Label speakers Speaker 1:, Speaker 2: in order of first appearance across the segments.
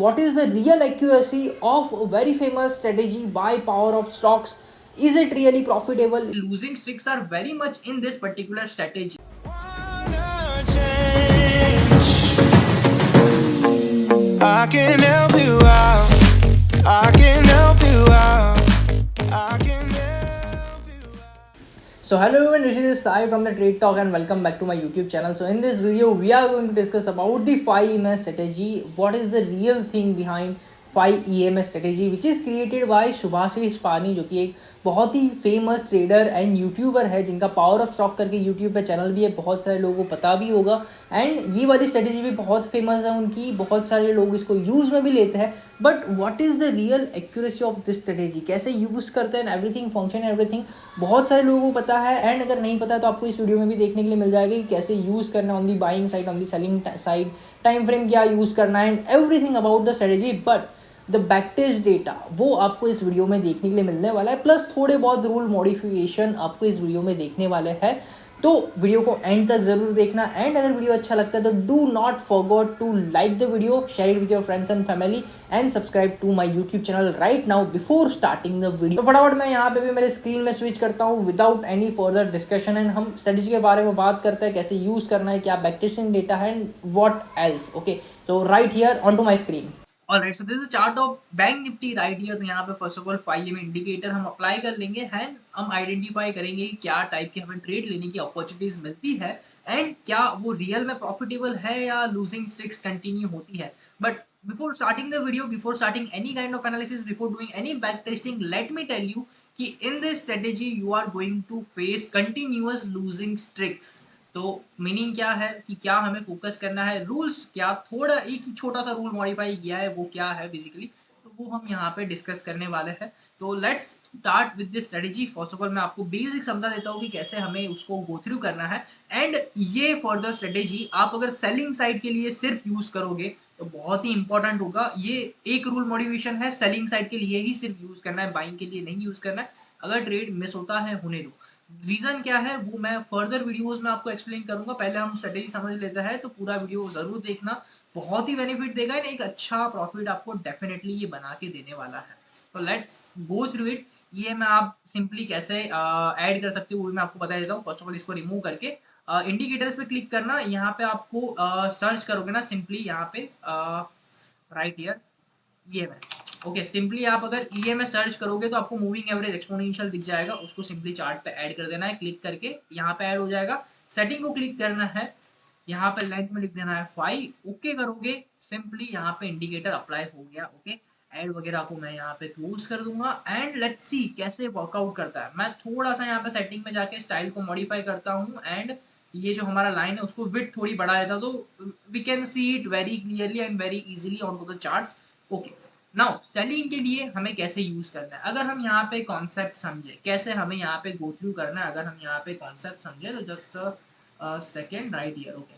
Speaker 1: what is the real accuracy of a very famous strategy by Power of Stocks? Is it really profitable?
Speaker 2: Losing streaks are very much in this particular strategy.
Speaker 3: I can help you out. I can help you out. I can help you out.
Speaker 1: So hello everyone, this is Sai from the Trade Talk and welcome back to my YouTube channel. So in this video, we are going to discuss about the 5 EMS strategy. What is the real thing behind 5 EMS strategy which is created by शुभाशीष पानी, जो कि एक बहुत ही famous trader and YouTuber है जिनका power of stock करके YouTube पे channel भी है, बहुत सारे लोगों को पता भी होगा। एंड ये वाली स्ट्रेटेजी भी बहुत फेमस है उनकी, बहुत सारे लोग इसको यूज़ में भी लेते हैं। But what is the real accuracy of this strategy, कैसे यूज़ करते हैं, एवरीथिंग फंक्शन एवरीथिंग बहुत सारे लोगों को पता है। एंड अगर नहीं पता तो आपको इस वीडियो में भी देखने के लिए मिल जाएगा कि कैसे यूज़ करना on the buying side, on the selling side, time frame क्या यूज़ करना है and everything about the strategy. But the backtest data वो आपको इस वीडियो में देखने के लिए मिलने वाला है, प्लस थोड़े बहुत रूल मॉडिफिकेशन आपको इस वीडियो में देखने वाले हैं। तो वीडियो को एंड तक जरूर देखना। एंड अगर वीडियो अच्छा लगता है तो do not forget to like the video, share it with your friends and family and subscribe to my YouTube channel right now before starting the video. तो फटाफट मैं यहाँ पे भी मेरे स्क्रीन में स्विच करता हूँ without any further discussion and हम स्ट्रेटेजी के बारे में बात करते हैं, कैसे यूज करना है, क्या बैकटेस्टिंग डेटा है एंड व्हाट एल्स। ओके, तो right here on to my screen.
Speaker 2: Alright, so this is a chart of bank Nifty right here। तो यहाँ पे first of all 5 EM indicator हम अप्लाई कर लेंगे एंड हम आइडेंटिफाई करेंगे कि क्या टाइप के हमें ट्रेड लेने की अपॉर्चुनिटीज मिलती है एंड क्या वो रियल में प्रॉफिटेबल है या लूजिंग स्ट्रिक्स कंटिन्यू होती है। But before starting the video, before starting any kind of analysis, before doing any back testing, let me tell you कि in this strategy you are going to face continuous losing streaks. तो meaning क्या है कि क्या हमें focus करना है, rules क्या, थोड़ा एक ही छोटा सा रूल मॉडिफाई किया है, वो क्या है बेसिकली, तो वो हम यहाँ पे डिस्कस करने वाले हैं। तो let's start with this strategy. First of all मैं आपको बेसिक समझा देता हूँ कि कैसे हमें उसको गो थ्रू करना है। एंड ये फर्दर स्ट्रेटेजी आप अगर सेलिंग साइड के लिए सिर्फ यूज करोगे तो बहुत ही इंपॉर्टेंट होगा। ये एक रूल मॉडिफिकेशन है, सेलिंग साइड के लिए ही सिर्फ यूज करना है, बाइंग के लिए नहीं यूज करना है। अगर ट्रेड मिस होता है होने दो। रीजन क्या है वो मैं फर्दर वीडियोस में आपको एक्सप्लेन करूंगा, पहले हम स्ट्रेटेजी समझ लेते हैं। तो पूरा वीडियो जरूर देखना, बहुत ही बेनिफिट देगा एंड एक अच्छा प्रॉफिट आपको डेफिनेटली ये बना के देने वाला है। तो लेट्स गो थ्रू इट। ये मैं आप सिंपली कैसे ऐड कर सकते हो वो मैं आपको बता देता हूँ। फर्स्ट ऑफ ऑल इसको रिमूव करके इंडिकेटर्स पे क्लिक करना, यहाँ पे आपको सर्च करोगे ना सिंपली यहाँ पे राइट हियर ये है। ओके, सिंपली आप अगर ईएमएस सर्च करोगे तो आपको मूविंग एवरेज एक्सपोनेंशियल दिख जाएगा, उसको सिंपली चार्ट पे ऐड कर देना है, क्लिक करके यहाँ पे ऐड हो जाएगा। सेटिंग को क्लिक करना है, यहाँ पे लेंथ में लिख देना है 5। ओके करोगे, सिंपली यहाँ पे इंडिकेटर अप्लाई हो गया। ओके, ऐड वगैरह को मैं यहाँ पे क्लोज कर दूंगा एंड लेट्स सी कैसे वर्कआउट करता है। मैं थोड़ा सा यहाँ पे सेटिंग में जाके स्टाइल को मॉडिफाई करता हूँ एंड ये जो हमारा लाइन है उसको विड्थ थोड़ी बढ़ा देता हूँ, तो we can see it very clearly and very easily on to the charts. Okay, now selling के लिए हमें कैसे यूज करना है, अगर हम यहाँ पे कॉन्सेप्ट समझे कैसे हमें यहाँ पे गो थ्रू करना है, अगर हम यहाँ पे कॉन्सेप्ट समझे तो just second right here. Okay,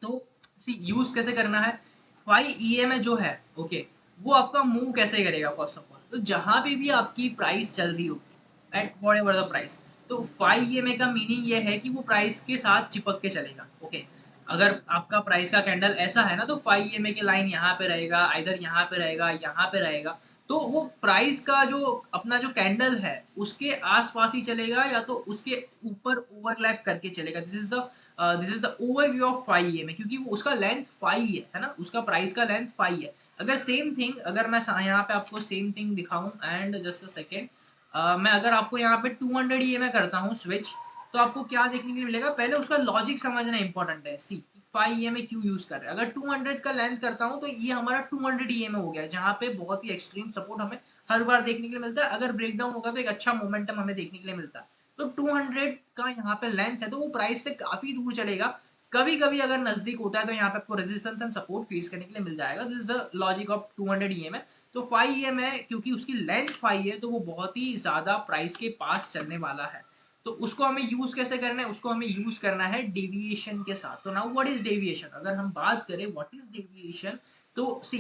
Speaker 2: तो सी यूज कैसे करना है। 5 EMA जो है ओके, वो आपका मूव कैसे करेगा। फर्स्ट ऑफ ऑल तो जहां पे भी आपकी प्राइस चल रही होगी at whatever the price, तो 5 EMA का मीनिंग ये है कि वो प्राइस के साथ चिपक के चलेगा। ओके, अगर आपका प्राइस का कैंडल ऐसा है ना तो 5 EMA की लाइन यहाँ पे रहेगा, इधर यहाँ पे रहेगा, यहाँ पे रहेगा, तो वो प्राइस का जो अपना जो कैंडल है उसके आसपास ही चलेगा या तो उसके ऊपर ओवरलैप करके चलेगा। This is the overview of 5 EMA, क्योंकि वो उसका लेंथ 5 है ना, उसका प्राइस का लेंथ 5 है। अगर सेम थिंग अगर मैं यहाँ पे आपको सेम थिंग दिखाऊं एंड जस्ट अ सेकेंड, मैं अगर आपको यहाँ पे 200 EMA करता हूँ स्विच, तो आपको क्या देखने के लिए मिलेगा। पहले उसका लॉजिक समझना इंपॉर्टेंट है। सी 5 EMA क्यों यूज कर रहे हैं। अगर 200 का लेंथ करता हूँ तो ये हमारा 200 EMA हो गया, जहाँ पे बहुत ही एक्सट्रीम सपोर्ट हमें हर बार देखने के लिए मिलता है। अगर ब्रेकडाउन होगा तो एक अच्छा मोमेंटम हमें देखने के लिए मिलता है। तो 200 का यहाँ पे लेंथ है तो वो प्राइस से काफी दूर चलेगा। कभी कभी अगर नजदीक होता है तो यहाँ पे आपको रेजिस्टेंस एंड सपोर्ट फेस करने के लिए मिल जाएगा। This is the logic of 200 EMA। तो 5 EMA क्योंकि उसकी लेंथ 5 है तो वो बहुत ही ज्यादा प्राइस के पास चलने वाला है। तो उसको हमें यूज कैसे करना है, उसको हमें यूज करना है डेविएशन के साथ। तो नाउ व्हाट इज डेविएशन, अगर हम बात करें व्हाट इज डेविएशन, तो सी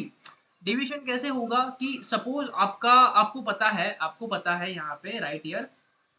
Speaker 2: डेविएशन कैसे होगा कि सपोज आपको पता है यहाँ पे राइट ईयर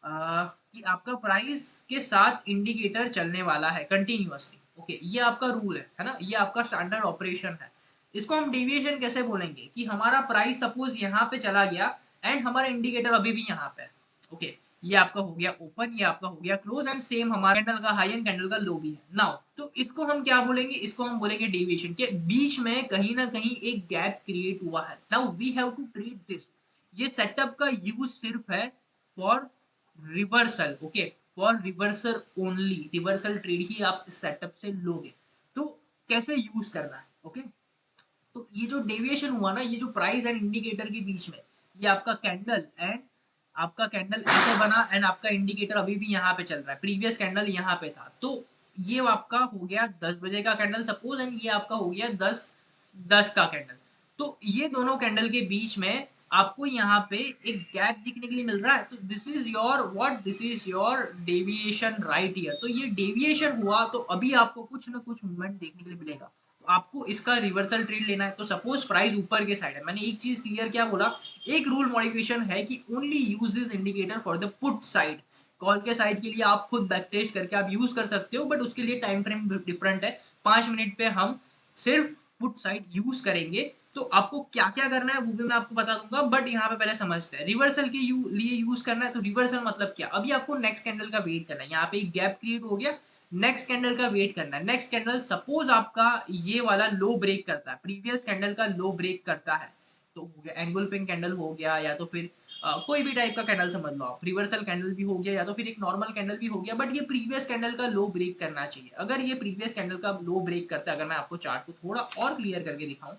Speaker 2: कि आपका प्राइस के साथ इंडिकेटर चलने वाला है कंटिन्यूअसली। ओके, ये आपका रूल है ना, ये आपका स्टैंडर्ड ऑपरेशन है। इसको हम डेविएशन कैसे बोलेंगे कि हमारा प्राइस सपोज यहाँ पे चला गया एंड हमारा इंडिकेटर अभी भी यहाँ पे है। ओके, ये आपका हो गया ओपन, ये आपका हो गया क्लोज एंड सेम हमारा कैंडल का हाई एंड कैंडल का लो भी है। नाउ तो इसको हम क्या बोलेंगे, इसको हम बोलेंगे डेविएशन के बीच में कहीं ना कहीं एक गैप क्रिएट हुआ है। Now we have to treat this, ये सेटअप का यूज सिर्फ है for reversal. Okay, for reversal only, reversal trade ही आप इस सेटअप से लोगे। तो कैसे यूज करना है, ओके तो ये जो डेविएशन हुआ ना, ये जो प्राइस एंड इंडिकेटर के बीच में, ये आपका कैंडल एंड आपका कैंडल ऐसे बना एंड आपका इंडिकेटर अभी भी यहाँ पे चल रहा है, प्रीवियस कैंडल यहाँ पे था, तो ये आपका हो गया 10 बजे का कैंडल सपोज एंड ये आपका हो गया 10 का कैंडल। तो ये दोनों कैंडल के बीच में आपको यहाँ पे एक गैप दिखने के लिए मिल रहा है, तो this is your what, this is your deviation right here. तो ये डेविएशन हुआ तो अभी आपको कुछ ना कुछ मूवमेंट देखने के लिए मिलेगा, तो आपको इसका रिवर्सल ट्रेड लेना है। तो सपोज प्राइस ऊपर के साइड है, मैंने एक चीज क्लियर क्या बोला, एक रूल मॉडिफिकेशन है कि only use this indicator for the put side. Call के साइड के लिए आप खुद बैक टेस्ट करके आप यूज कर सकते हो, बट उसके लिए टाइम फ्रेम डिफरेंट है। 5 मिनट पे हम सिर्फ पुट साइड यूज करेंगे, तो आपको क्या क्या करना है वो भी मैं आपको बता दूंगा, बट यहाँ पे पहले समझते हैं रिवर्सल के लिए यूज करना है। तो रिवर्सल मतलब क्या, अभी आपको नेक्स्ट कैंडल का वेट करना है, यहाँ पे एक गैप क्रिएट हो गया, नेक्स्ट कैंडल का वेट करना है। नेक्स्ट कैंडल सपोज आपका ये वाला लो ब्रेक करता है, प्रीवियस कैंडल का लो ब्रेक करता है, तो हो गया एंगुलफिंग कैंडल हो गया, या तो फिर कोई भी टाइप का कैंडल समझ लो आप, रिवर्सल कैंडल भी हो गया या तो फिर एक नॉर्मल कैंडल भी हो गया, बट ये प्रीवियस कैंडल का लो ब्रेक करना चाहिए। अगर ये प्रीवियस कैंडल का लो ब्रेक करता है, अगर मैं आपको चार्ट को थोड़ा और क्लियर करके दिखाऊं,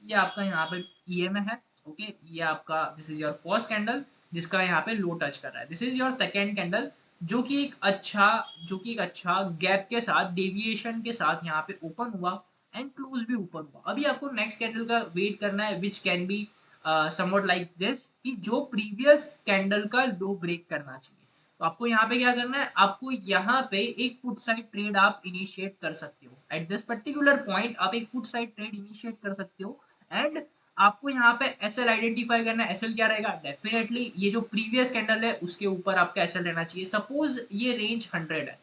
Speaker 2: ये आपका यहाँ पे ईएमए है, ओके ये आपका this is your first candle जिसका यहाँ पे लो टच कर रहा है, this is your second candle जो कि एक अच्छा गैप के साथ डेविएशन के साथ यहाँ पे ओपन हुआ एंड क्लोज भी ऊपर हुआ। अभी आपको नेक्स्ट कैंडल का वेट करना है, which can be somewhat like this, कि जो प्रीवियस कैंडल का लो ब्रेक करना चाहिए। तो आपको यहाँ पे क्या करना है, आपको यहाँ पे एक पुट साइड ट्रेड आप इनिशिएट कर सकते हो। एट दिस पर्टिकुलर पॉइंट आप एक पुट साइड ट्रेड इनिशिएट कर सकते हो एंड आपको यहाँ पे एसएल आइडेंटिफाई करना है। एसएल क्या रहेगा, डेफिनेटली ये जो प्रीवियस कैंडल है उसके ऊपर आपका एसएल रहना चाहिए। सपोज ये रेंज 100 है,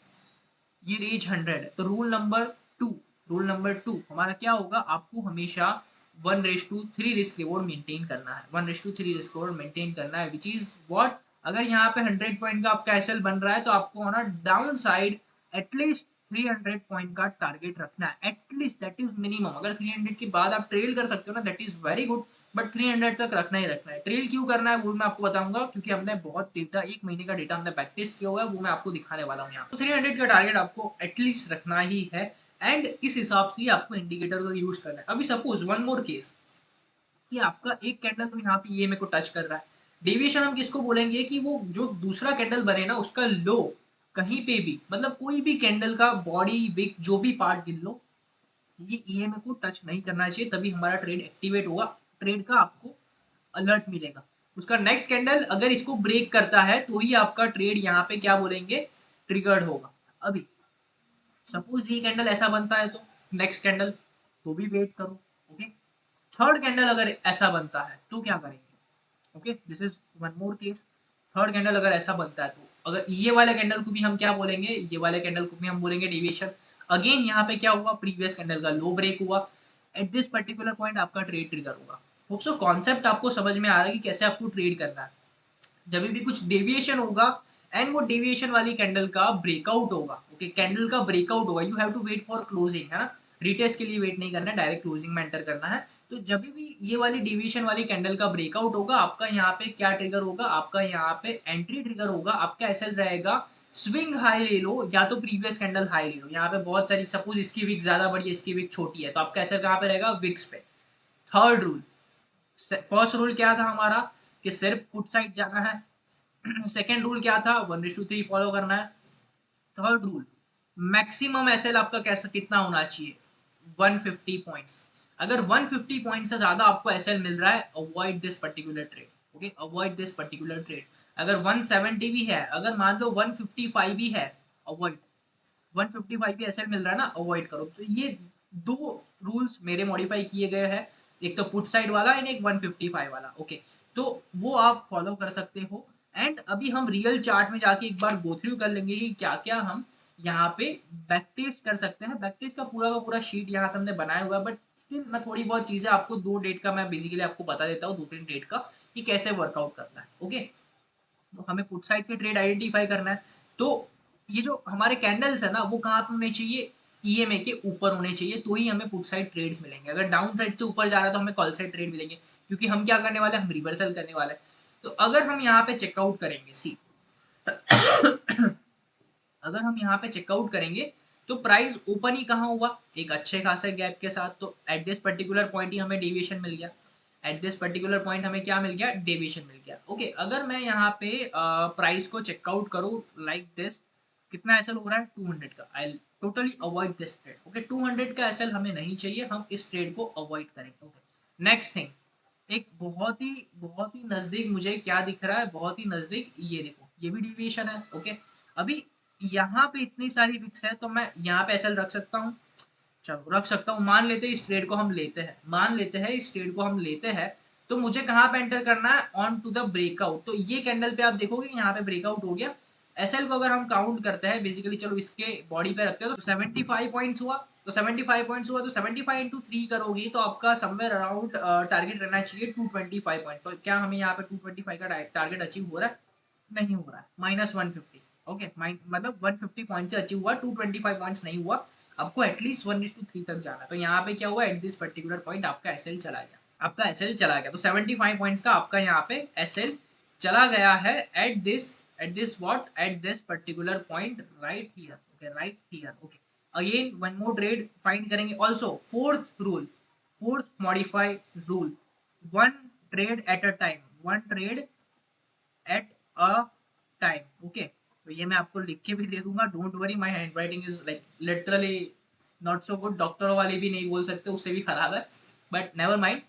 Speaker 2: ये रेंज 100 है, तो रूल नंबर 2 हमारा क्या होगा, आपको हमेशा 1:3 रिस्क रिवॉर्ड मेंटेन करना है, 1:3 रिस्क रिवॉर्ड मेंटेन करना है, विच इज व्हाट, अगर यहाँ पे 100 पॉइंट का आपका एसएल बन रहा है तो आपको on a down side at least 300 point का टारगेट रखना है, एटलीस्ट दैट इज मिनिमम। अगर 300 के बाद आप ट्रेल कर सकते हो ना, that is very good, but 300 तक रखना ही रखना है। ट्रेल क्यों करना है वो मैं आपको बताऊंगा, क्योंकि हमने बहुत डेटा, 1 महीने का डेटा हमने बैक टेस्ट किया हुआ है, वो मैं आपको दिखाने वाला हूँ यहाँ। तो 300 का टारगेट आपको एटलीस्ट रखना ही है एंड इस हिसाब से आपको इंडिकेटर का यूज करना है। अभी सपोज वन मोर केस कि आपका एक कैंडल तो यहाँ पे ये मेरे को टच कर रहा है, डेविएशन हम किसको बोलेंगे कि वो जो दूसरा कैंडल बने ना उसका लो कहीं पे भी, मतलब कोई भी कैंडल का बॉडी विक जो भी पार्ट गिन लो, ये ईएमए को टच नहीं करना चाहिए, तभी हमारा ट्रेड एक्टिवेट होगा, ट्रेड का आपको अलर्ट मिलेगा। उसका नेक्स्ट कैंडल अगर इसको ब्रेक करता है तो ही आपका ट्रेड यहाँ पे क्या बोलेंगे, ट्रिगर्ड होगा। अभी सपोज ये कैंडल ऐसा बनता है तो नेक्स्ट कैंडल तो भी वेट करो, ओके थर्ड कैंडल अगर ऐसा बनता है तो क्या करेंगे, okay this is one more case. Third candle अगर ऐसा बनता है तो अगर ये वाले कैंडल को भी हम क्या बोलेंगे, ये वाले कैंडल को भी हम बोलेंगे डेविएशन। अगेन यहाँ पे क्या हुआ, प्रीवियस कैंडल का लो ब्रेक हुआ, एट दिस पर्टिकुलर पॉइंट आपका ट्रेड ट्रिगर होगा। होप सो कॉन्सेप्ट आपको समझ में आ रहा है कि कैसे आपको ट्रेड करना है। जब भी कुछ डेविएशन होगा एंड वो डेविएशन वाली कैंडल का ब्रेकआउट होगा, ओके कैंडल का ब्रेकआउट होगा, you have to wait for closing, है ना, रिटेस्ट के लिए वेट नहीं करना है, डायरेक्ट क्लोजिंग में एंटर करना है। तो जब भी ये वाली डेविएशन वाली कैंडल का ब्रेकआउट होगा, आपका यहाँ पे क्या ट्रिगर होगा, आपका यहाँ पे एंट्री ट्रिगर होगा, आपका एसएल रहेगा स्विंग हाई ले लो या तो प्रीवियस कैंडल हाई ले लो। यहाँ पे बहुत सारी, सपोज इसकी विक ज्यादा बड़ी है, इसकी विक छोटी है, तो आपका एसएल कहाँ पे रहेगा, विक्स पे। थर्ड रूल, फर्स्ट रूल क्या था हमारा कि सिर्फ पुट साइड जाना है, सेकेंड रूल क्या था, 1:3 फॉलो करना है। थर्ड रूल, मैक्सिमम एसएल आपका कैसा कितना होना चाहिए, 150 पॉइंट्स। अगर 150 पॉइंट से ज्यादा आपको एसएल मिल रहा है, avoid this particular trade, okay avoid this particular trade. अगर 170 भी है, अगर मान लो 155 भी है, अवॉइड, 155 भी एसएल मिल रहा है ना, अवॉइड करो। तो ये दो रूल्स मेरे मॉडिफाई किए गए हैं, एक तो पुट साइड वाला एंड एक 155 वाला, ओके तो वो आप फॉलो कर सकते हो। एंड अभी हम रियल चार्ट में जाके एक बार गो थ्रू कर लेंगे कि क्या क्या हम यहाँ पे बैक टेस्ट कर सकते हैं। बैक टेस्ट का पूरा शीट यहाँ पे हमने बनाया हुआ है, बट स्टिल मैं थोड़ी बहुत चीजें आपको 2 डेट का मैं बेसिकली आपको बता देता हूँ, 2-3 डेट का कि कैसे वर्कआउट करता है। ओके, तो हमें पुट साइड के ट्रेड आइडेंटिफाई करना है। तो ये जो हमारे कैंडल्स है ना वो कहाँ पे होने चाहिए, ईएमए के ऊपर होने चाहिए, तो ही हमें पुट साइड ट्रेड्स मिलेंगे। अगर डाउन साइड से ऊपर जा रहा है तो हमें कॉल साइड ट्रेड मिलेंगे, क्योंकि हम क्या करने वाले हैं, हम रिवर्सल करने वाले हैं। तो अगर हम यहाँ पे चेकआउट करेंगे, सी अगर हम यहाँ पे चेकआउट करेंगे तो प्राइस ओपन ही कहाँ हुआ, एक अच्छे खासे गैप के साथ। तो एट दिस पर्टिकुलर पॉइंट ही हमें डेविएशन मिल गया, एट दिस पर्टिकुलर पॉइंट हमें क्या मिल गया, डेविएशन मिल गया। ओके, अगर मैं यहाँ पे प्राइस को चेकआउट करूँ लाइक दिस, कितना एसएल हो रहा है 200 का, I totally avoid this trade. Okay, 200 का एसएल हमें नहीं चाहिए, हम इस ट्रेड को अवॉइड करेंगे। ओके, नेक्स्ट थिंग, एक बहुत ही नजदीक मुझे क्या दिख रहा है, बहुत ही नजदीक, ये देखो ये भी डिविएशन है। ओके, अभी यहाँ पे इतनी सारी विक्स है तो मैं यहाँ पे एसएल रख सकता हूँ, चलो रख सकता हूँ। मान लेते हैं इस ट्रेड को हम लेते हैं, मान लेते हैं इस ट्रेड को हम लेते हैं, तो मुझे कहाँ पे एंटर करना है, ऑन टू द ब्रेकआउट। तो ये कैंडल पे आप देखोगे यहाँ पे ब्रेकआउट हो गया। एसएल को अगर हम काउंट करते हैं बेसिकली, चलो इसके बॉडी पे रखते हैं, तो 75 पॉइंट्स हुआ। तो 75 पॉइंट्स हुआ तो 75 इंटू 3 करोगी तो आपका समवेयर अराउंड टारगेट रहना चाहिए 225 पॉइंट। तो क्या हमें यहाँ पे 225 का टारगेट अचीव हो रहा है, नहीं हो रहा है, -150। ओके, मतलब 150 पॉइंट से अचीव हुआ, 225 पॉइंट्स नहीं हुआ। आपको एटलीस्ट 1:3 तक जाना। तो यहाँ पे क्या हुआ, एट दिस पर्टिकुलर पॉइंट आपका एसएल चला गया, आपका एसएल चला गया। तो 75 पॉइंट्स का आपका यहाँ पे एसएल चला गया है at this what, at this particular point right here. Okay, right here. Okay, again one more trade find करेंगे। Also fourth rule, fourth modified rule, one trade at a time, one trade at a time. Okay, तो ये मैं आपको लिख के भी दे दूंगा, don't worry, my handwriting is like literally not so good, doctor वाली भी नहीं बोल सकते, उससे भी खराब है, बट नेवर माइंड।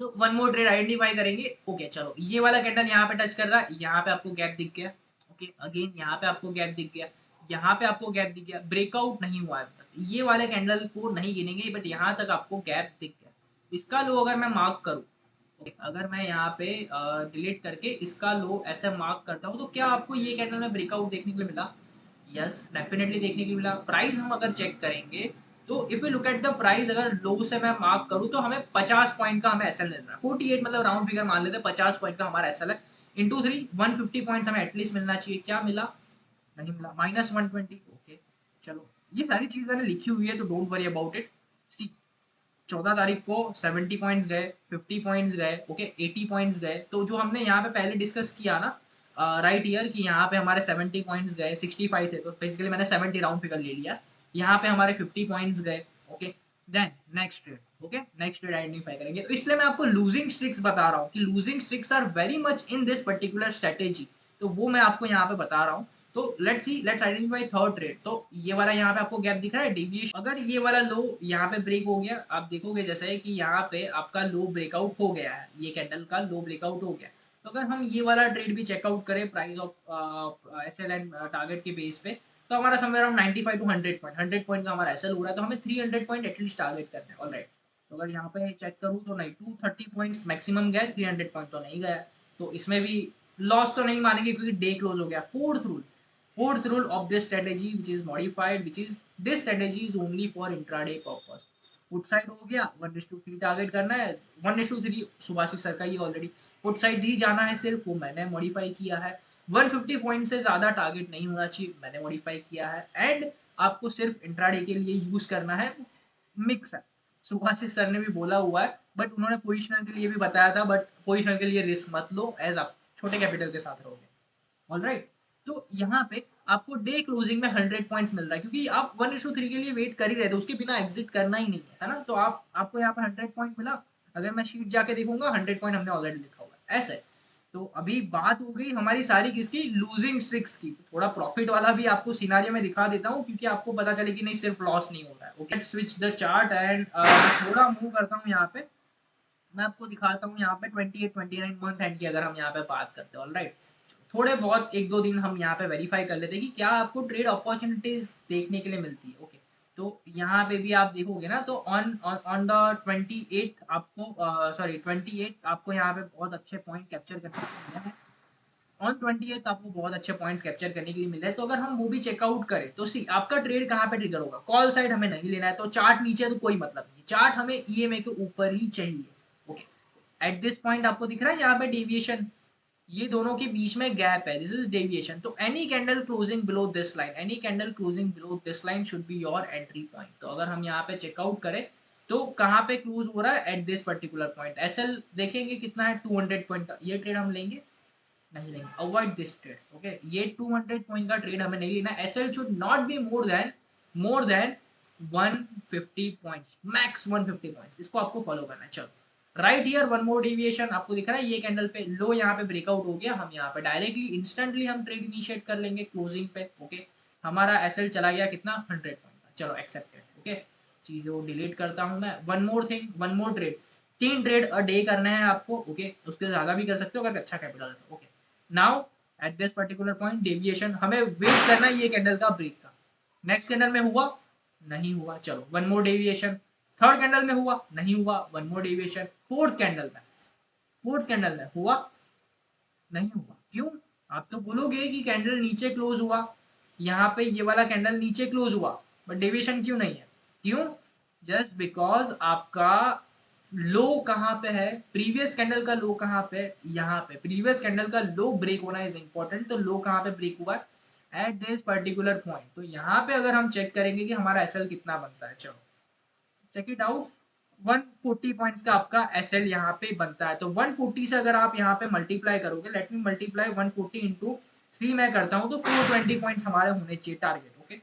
Speaker 2: तो वन मोर ट्रेड आइडेंटिफाई करेंगे। ओके, चलो ये वाला कैंडल यहाँ पे टच कर रहा है, यहाँ पे आपको गैप दिख गया। ओके, अगेन यहाँ पे आपको गैप दिख गया, यहाँ पे आपको गैप दिख गया, ब्रेकआउट नहीं हुआ अभी तक, ये वाले कैंडल को नहीं गिनेंगे, बट यहाँ तक आपको गैप दिख गया। इसका लो अगर मैं मार्क करूँ, अगर मैं यहाँ पे डिलीट करके इसका लो ऐसे मार्क करता हूँ, तो क्या आपको ये कैंडल में ब्रेकआउट देखने के लिए मिला, यस डेफिनेटली देखने के लिए मिला। प्राइस हम अगर चेक करेंगे तो if you look at the price, अगर लो से मैं मार्क करूँ तो हमें 50 पॉइंट का हमें एसएल मिल रहा है, 48 मतलब राउंड फिगर मान लेते हैं, 50 पॉइंट का हमारा एसएल है, इंटू 3 150 पॉइंट्स हमें एटलीस्ट मिलना चाहिए। क्या मिला, नहीं मिला, -120। ओके, चलो ये सारी चीज मैंने लिखी हुई है तो डोंट वरी अबाउट इट। सी 14 तारीख को 70 पॉइंट्स गए, 50 पॉइंट्स गए, ओके 80 पॉइंट्स गए। तो जो हमने यहाँ पे पहले डिस्कस किया ना राइट ईयर कि यहाँ पे हमारे 70 पॉइंट्स गए, 65 थे, तो बेसिकली मैंने 70 राउंड फिगर ले लिया। यहाँ पे हमारे 50 पॉइंट्स गए। Okay, then next trade, okay next trade identify करेंगे। तो इसलिए मैं आपको लूजिंग स्ट्रिक्स बता रहा हूँ कि losing streaks are very much in this particular strategy, तो वो मैं आपको यहाँ पे बता रहा हूँ। तो let's see, let's identify third trade. तो ये वाला यहाँ पे आपको गैप दिख रहा है, डेविएशन। अगर ये वाला लो यहाँ पे ब्रेक हो गया, आप देखोगे जैसे कि यहाँ पे आपका लो ब्रेकआउट हो गया है, ये कैंडल का लो ब्रेकआउट हो गया। तो अगर हम ये वाला ट्रेड भी चेकआउट करें price of SL and target के बेस पे, तो हमारा somewhere around 95 to 100 point, 100 point का हमारा एसएल हो रहा है, तो हमें 300 पॉइंट एटलीस्ट टारगेट करना है। ऑलराइट, तो अगर यहाँ पे चेक करूँ तो नहीं, 230 पॉइंट्स मैक्सिमम गए, 300 पॉइंट तो नहीं गया, तो इसमें भी लॉस तो नहीं मानेंगे क्योंकि डे क्लोज हो गया। Fourth rule of this strategy which is modified, which is this strategy is only for intraday purpose। Put side हो गया, 1:3 टारगेट करना है, 1:3 सुभाषित सर का ये ऑलरेडी पुट साइड ही जाना है सिर्फ, वो मैंने मॉडिफाई किया है। 150 पॉइंट से ज्यादा टारगेट नहीं होना चाहिए, मैंने मॉडिफाई किया है। एंड आपको सिर्फ इंट्राडे के लिए यूज करना है, मिक्स है, सुभाषित सर ने भी बोला हुआ है, बट उन्होंने पोजिशनल के लिए भी बताया था, बट पोजिशनल के लिए रिस्क मत लो एज आप छोटे कैपिटल के साथ रहोगे। ऑलराइट, तो यहाँ पे आपको डे क्लोजिंग में 100 पॉइंट्स मिल रहा है, क्योंकि आप 1:3 के लिए वेट कर ही रहे थे, उसके बिना एग्जिट करना ही नहीं है ना। तो आपको यहाँ पे 100 पॉइंट मिला। अगर मैं शीट जाके देखूंगा 100 पॉइंट हमने ऑलरेडी लिखा हुआ है ऐसे। तो अभी बात हो गई हमारी सारी किसकी, लूजिंग स्ट्रिक्स की। थोड़ा प्रॉफिट वाला भी आपको सिनारियो में दिखा देता हूँ, क्योंकि आपको पता चले कि नहीं सिर्फ लॉस नहीं हो रहा है। Okay, switch the chart and थोड़ा मूव करता हूँ यहाँ पे, मैं आपको दिखाता हूँ यहाँ पे 28 29 मंथ एंड की अगर हम यहाँ पे बात करते हैं। ऑलराइट, थोड़े बहुत एक दो दिन हम यहाँ पे वेरीफाई कर लेते हैं कि क्या आपको ट्रेड अपॉर्चुनिटीज देखने के लिए मिलती है। ओके, तो यहाँ पे भी आप देखोगे ना, तो ऑन ऑन द 28 आपको 28 आपको यहाँ पे बहुत अच्छे पॉइंट कैप्चर करने को मिले हैं। ऑन 28 आपको बहुत अच्छे पॉइंट्स कैप्चर करने के लिए मिल रहे हैं। तो अगर हम वो भी चेकआउट करें तो सी आपका ट्रेड कहाँ पे ट्रिगर होगा, कॉल साइड हमें नहीं लेना है, तो चार्ट नीचे है तो कोई मतलब नहीं, चार्ट हमें ईएमए के ऊपर ही चाहिए। ओके, एट दिस पॉइंट आपको दिख रहा है यहाँ पे डेविएशन, ये दोनों के बीच में गैप है, दिस इज डेविएशन। तो any candle closing below this line, any candle closing below this line should be your entry point. तो अगर हम यहाँ पे चेकआउट करें तो कहाँ पे क्लोज हो रहा है, at this particular point. SL देखेंगे कितना है, 200 पॉइंट का, ये ट्रेड हम लेंगे नहीं लेंगे, अवॉइड दिस ट्रेड। ओके, ये 200 पॉइंट का ट्रेड हमें नहीं लेना। SL should not be more than 150 points, max 150 points, इसको आपको फॉलो करना है। चलो, right here one more deviation आपको दिख रहा है, ये कैंडल पे लो यहाँ पे ब्रेकआउट हो गया, हम यहाँ पे डायरेक्टली इंस्टेंटली हम ट्रेड इनिशिएट कर लेंगे क्लोजिंग पे। ओके, हमारा एसएल चला गया कितना, 100 पॉइंट का, चलो एक्सेप्टेड। ओके, चीजें वो डिलीट करता हूँ मैं। One more thing, one more trade, 3 trade a day करना है आपको। ओके, उसके ज्यादा भी कर सकते हो अगर अच्छा कैपिटल है तो। Okay, now at this particular point deviation हमें वेट करना है ये कैंडल का ब्रेक का। नेक्स्ट कैंडल में हुआ नहीं हुआ, चलो one more deviation. Third candle में हुआ नहीं हुआ, one more deviation. Fourth candle में हुआ नहीं हुआ, क्यों? आप तो बोलोगे कि कैंडल नीचे क्लोज हुआ, यहाँ पे ये वाला कैंडल नीचे क्लोज हुआ, बट डेविएशन क्यों नहीं है? क्यों? जस्ट बिकॉज आपका लो कहाँ पे है, प्रीवियस कैंडल का लो कहाँ पे, यहाँ पे प्रीवियस कैंडल का लो ब्रेक होना इज इंपॉर्टेंट। तो लो कहाँ पे ब्रेक हुआ, एट दिस पर्टिकुलर पॉइंट। तो यहाँ पे अगर हम चेक करेंगे कि हमारा एसएल कितना बनता है, चलो चेक इट आउट। 140 पॉइंट्स का आपका एसएल यहाँ पे बनता है। तो 140 से अगर आप यहाँ पे मल्टीप्लाई करोगे, लेट मी मल्टीप्लाई 140 इंटू 3 मैं करता हूँ, तो 420 पॉइंट्स हमारे होने चाहिए टारगेट। ओके,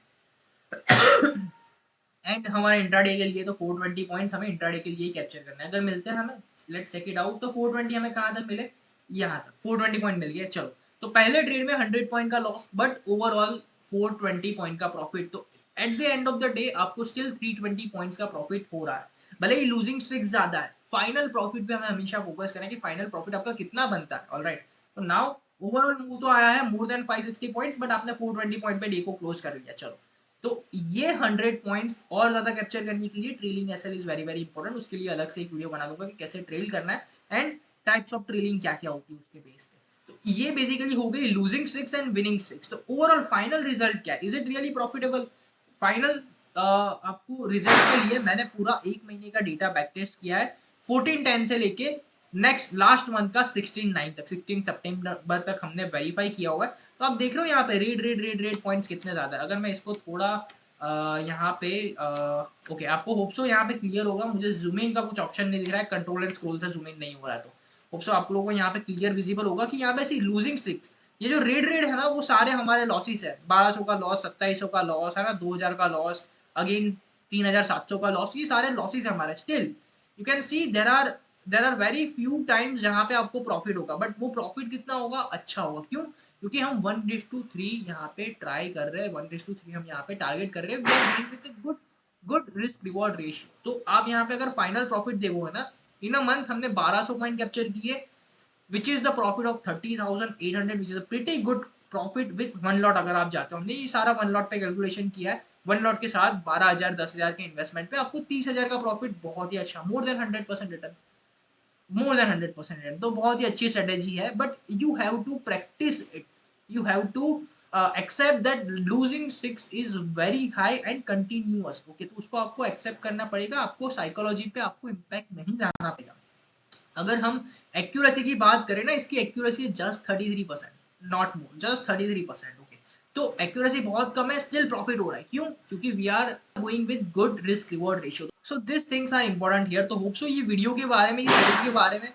Speaker 2: एंड हमारे इंट्राडे के लिए तो 420 पॉइंट्स हमें इंट्राडे के लिए कैप्चर करना है। अगर मिलते हैं हमें, लेट्स चेक इट आउट, तो 420 हमें कहाँ तक मिले, यहाँ तक 420 पॉइंट मिल गया। चलो, तो पहले ट्रेड में 100 पॉइंट का लॉस, बट ओवरऑल 420 पॉइंट का प्रॉफिट। तो at the end of the day आपको स्टिल 320 पॉइंट्स का प्रॉफिट हो रहा है, भले ही लूजिंग स्ट्रिक्स ज्यादा है। फाइनल प्रॉफिट पे हमें हमेशा फोकस करना है कि फाइनल प्रॉफिट आपका कितना बनता है। ऑलराइट, तो नाउ ओवरऑल मूव तो आया है मोर देन 560 पॉइंट्स, बट आपने 420 पॉइंट पे डे को क्लोज कर लिया। चलो, तो ये 100 पॉइंट्स और ज्यादा कैप्चर करने के लिए trailing SL is very very important. उसके लिए अलग से एक वीडियो बना दूंगा कि कैसे ट्रेल करना है एंड टाइप्स ऑफ ट्रेलिंग क्या क्या होती है उसके बेस पे। तो ये बेसिकली हो गई लूजिंग स्ट्रिक्स एंड विनिंग स्ट्रिक्स। तो ओवरऑल फाइनल रिजल्ट क्या है, is it really profitable? Final आपको रिजल्ट के लिए मैंने पूरा 1 महीने का डेटा बैक टेस्ट किया है, 14/10 से लेके नेक्स्ट लास्ट मंथ का 16/9 तक, 16 सितंबर तक हमने वेरीफाई किया हुआ है। तो आप देख रहे हो यहाँ पे रेड पॉइंट्स कितने ज्यादा है। अगर मैं इसको थोड़ा यहाँ पे ओके, आपको होप्सो यहाँ पे क्लियर होगा, मुझे जूम इन का कुछ ऑप्शन नहीं दिख रहा है, कंट्रोल एंड स्क्रॉल से जूम इन नहीं हो रहा है, तो होप्सो आप लोगों को यहाँ पे क्लियर विजिबल होगा कि यहाँ पे सी लूजिंग स्ट्रिक्स, ये जो रेड है ना, वो सारे हमारे लॉसेस है। 1200 का लॉस, 2700 का लॉस है ना, 2000 का लॉस, अगेन 3700 का लॉस, ये सारे लॉसेस है हमारे। Still you can see there are very few times जहाँ पे आपको प्रॉफिट होगा, बट वो प्रॉफिट कितना होगा, अच्छा होगा। क्यों? क्योंकि हम 1:3 यहाँ पे ट्राई कर रहे हैं, 1:3 हम यहाँ पे टारगेट कर रहे हैं with good good risk reward ratio. तो आप यहाँ पे अगर फाइनल प्रॉफिट देखोगे ना, इन अ मंथ हमने 1200 पॉइंट कैप्चर किए, which is the profit of 30,800, which is a pretty good profit with one lot। अगर आप जाते हो, हमने ये सारा वन लॉट पे कैलकुलेशन किया है, वन लॉट के साथ 12,000 10,000 के इन्वेस्टमेंट पे आपको 30,000 का प्रॉफिट, बहुत ही अच्छा, more than 100% return, more than 100% return. तो बहुत ही अच्छी स्ट्रेटेजी है, but you have to practise it, you have to accept that losing streaks is very high and continuous. Okay, तो उसको आपको एक्सेप्ट करना पड़ेगा, आपको साइकोलॉजी पे आपको इम्पैक्ट नहीं लाना पड़ेगा। अगर हम एक्यूरेसी की बात करें ना, इसकी accuracy just 33%, not more, just 33%। Okay, तो एक्यूरेसी बहुत कम है, स्टिल प्रॉफिट हो रहा है। क्यों? क्योंकि we are going with good risk reward ratio. So this things are important here. तो होप सो ये वीडियो के बारे में, ये स्ट्रेटेजी के बारे में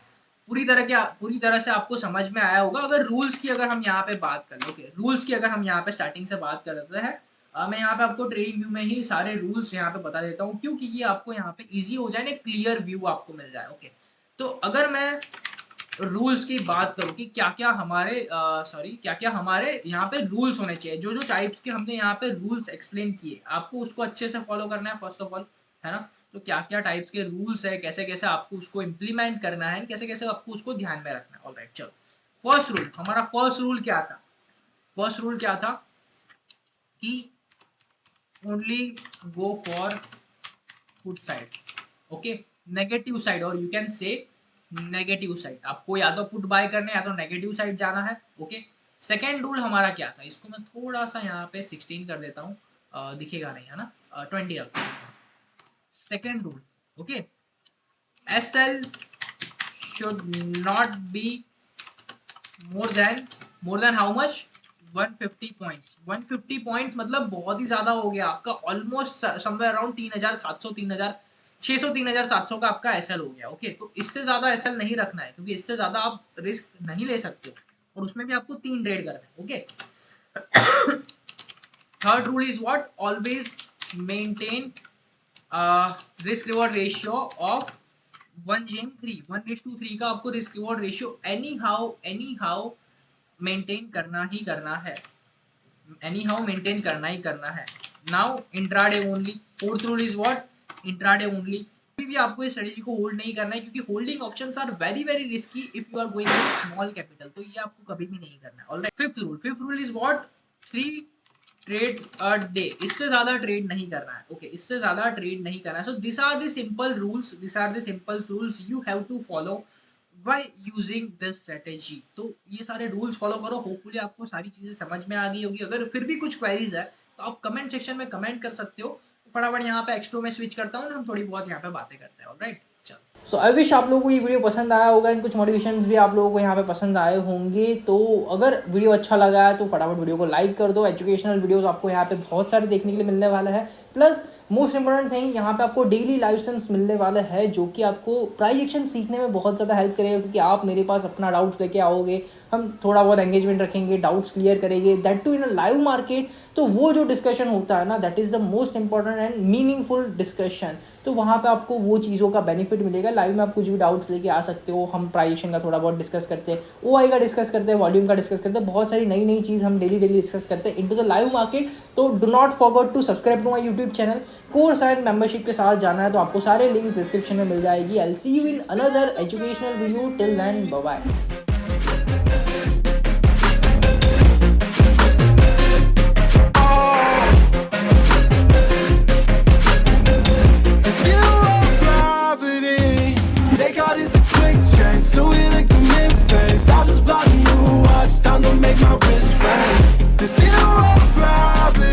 Speaker 2: पूरी तरह से आपको समझ में आया होगा। अगर रूल्स की अगर हम यहाँ पे बात करें, ओके, रूल्स की अगर हम यहाँ पे स्टार्टिंग से बात कर रहे हैं, मैं यहाँ पे आपको ट्रेडिंग व्यू में ही सारे रूल्स यहाँ पे बता देता हूँ, क्योंकि ये आपको यहाँ पे इजी हो जाए ना, क्लियर व्यू आपको मिल जाए। ओके, तो अगर मैं रूल्स की बात करूँ कि क्या क्या हमारे यहाँ पे रूल्स होने चाहिए, जो जो टाइप्स के हमने यहाँ पे रूल्स एक्सप्लेन किए, आपको उसको अच्छे से फॉलो करना है फर्स्ट ऑफ ऑल, है ना। तो क्या क्या टाइप्स के रूल्स है, कैसे कैसे आपको उसको इम्प्लीमेंट करना है, कैसे कैसे आपको उसको ध्यान में रखना है। ऑलराइट, चलो, फर्स्ट रूल, हमारा फर्स्ट रूल क्या था? फर्स्ट रूल क्या था कि only go for put side. Okay, negative side, और you can say negative side, आपको या तो पुट बाय करना है या तो नेगेटिव साइड जाना है। ओके, सेकेंड रूल हमारा क्या था, इसको मैं थोड़ा सा यहाँ पे 16 कर देता हूँ, दिखेगा नहीं है ना, 20 रखता हूँ। Second rule, okay, SL should not be more than how much 150 points. 150 points मतलब बहुत ही ज्यादा हो गया आपका, ऑलमोस्ट समवेयर अराउंड 3700 3600 3700 का आपका एसएल हो गया। ओके, तो इससे ज्यादा एसएल नहीं रखना है, क्योंकि इससे ज्यादा आप रिस्क नहीं ले सकते और उसमें भी आपको 3 ट्रेड करना है। Okay, third rule is what, always maintain risk reward ratio of 1:3 का आपको risk reward ratio any how maintain करना ही करना है, मेंटेन करना ही करना है। Now intraday only, fourth rule is what, intraday only. कभी भी आपको इस स्ट्रेटेजी को होल्ड नहीं करना है, क्योंकि holding options are very very risky if you are going with small capital, तो ये आपको कभी भी नहीं करना है। Alright, fifth rule is what, 3 trades a day, इससे ज्यादा ट्रेड नहीं करना है। ओके, इससे ज्यादा ट्रेड नहीं करना है। So this are the simple rules you have to follow by using this strategy. तो ये सारे रूल्स फॉलो करो, होपफुली आपको सारी चीजें समझ में आ गई होगी। अगर फिर भी कुछ क्वेरीज है तो आप कमेंट सेक्शन में कमेंट कर सकते हो। फटाफट यहाँ पे एक्स्ट्रो में स्विच करता हूँ, हम थोड़ी बहुत यहाँ पे बातें करते हैं। ऑलराइट, चलो।
Speaker 1: सो आई विश आप लोगों को ये वीडियो पसंद आया होगा एंड कुछ मोटिवेशंस भी आप लोगों को यहाँ पे पसंद आए होंगे। तो अगर वीडियो अच्छा लगा है तो फटाफट वीडियो को लाइक कर दो। एजुकेशनल वीडियोस आपको यहाँ पे बहुत सारे देखने के लिए मिलने वाला है। प्लस मोस्ट इंपॉर्टेंट थिंग, यहाँ पे आपको डेली लाइसेंस मिलने वाला है, जो कि आपको प्राइस एक्शन सीखने में बहुत ज़्यादा हेल्प करेगा, क्योंकि आप मेरे पास अपना डाउट्स लेके आओगे, हम थोड़ा बहुत एंगेजमेंट रखेंगे, डाउट्स क्लियर करेंगे, that too in a live market. तो वो जो डिस्कशन होता है ना, that is the most important and meaningful discussion. तो वहाँ पे आपको वो चीज़ों का बेनिफिट मिलेगा। लाइव में आप कुछ भी डाउट्स लेके आ सकते हो, हम प्राइस एक्शन का थोड़ा बहुत डिस्कस करते हैं, OI का डिस्कस करते हैं, वॉल्यूम का डिस्कस करते हैं, बहुत सारी नई नई चीज़ हम डेली डिस्कस करते हैं इनटू द लाइव मार्केट। तो do not forget to subscribe to my YouTube channel. Course and membership के साथ जाना है तो आपको सारे लिंक्स डिस्क्रिप्शन में मिल जाएगी। I will see you in another educational video. Till then, bye bye.